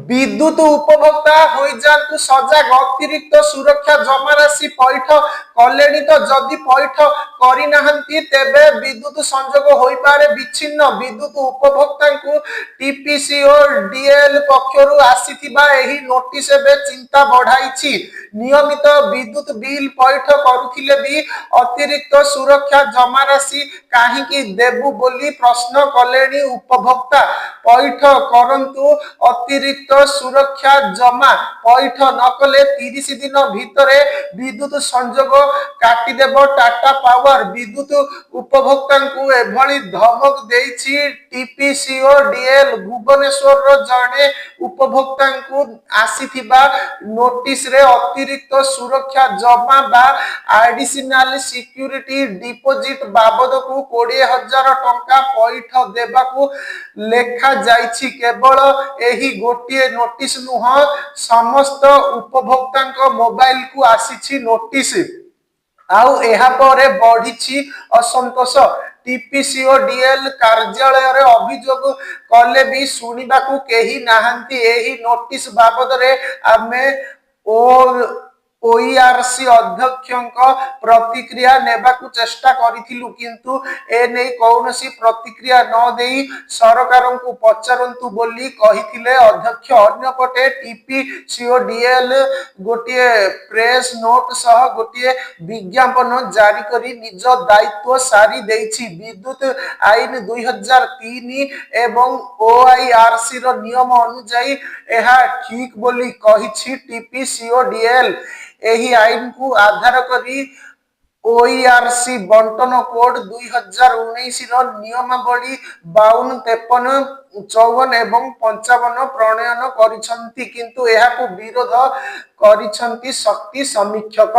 विद्युत उपभोक्ता हो जातु सजग अतिरिक्त सुरक्षा जमाराशि पैठ कले तो जदि पैठ करना तेबे विद्युत संजोग हो पारे विच्छिन्न विद्युत उपभोक्ता को टीपीसी और डीएल पक्षरु आसीथिबा एही नोटिस एबे चिंता बढ़ाई नियमित विद्युत बिल पैठ करुथिले भी अतिरिक्त सुरक्षा जमाराशि काहींकी देबु बोली प्रश्न कलेनी उपभोक्ता पैठ करंतु अतिरिक्त सुरक्षा जमा पैठ नकले 30 दिन भितर विद्युत संजोग काटिदेव टाटा पावर विद्युत उपभोक्ता को एभली धमक देछि टीपीसी और डीएल भुवनेश्वर जड़े उपभोक्ता को आसीथिबा नोटिस रे अतिरिक्त सुरक्षा जमा बा एडिशनल सिक्यूरिटी डिपोजिट बाबद को 20,000 टंका पैठ देबा को लेखा जाइछि केवल एही गोटे नोटिस नुह समस्त उपभोक्ता मोबाइल को आसी नोटिस आउ एहा परे बढ़ी असंतोष टीपीसी और डीएल कार्यालय रे अभियोग कले भी सुनिबा को केही नाहंती एही नोटिस बाबद रे आमे ओईआरसी अध्यक्ष प्रतिक्रिया नेबाकू चेष्टा करिथिलु किंतु ए नै कौनसी प्रतिक्रिया न देई सरकार को पचारंतु बोली कहिथिले अध्यक्ष अन्यपटे टीपीसी और डीएल गोटे प्रेस नोट सह गोटे विज्ञापन जारी करी निज दायित्व सारी देछि विद्युत आईन 2003 एवं ओआईआरसी रो नियम अनुसार एहा ठीक बोली कहिछि टीपीसी और डीएल एही आईन को आधार करी ओईआरसी बंटन कोड 2019 रो नियमावली 52, 53, 54 एवं 55 प्रणयन करिसंती किंतु एहा को विरोध करिसंती शक्ति समीक्षक।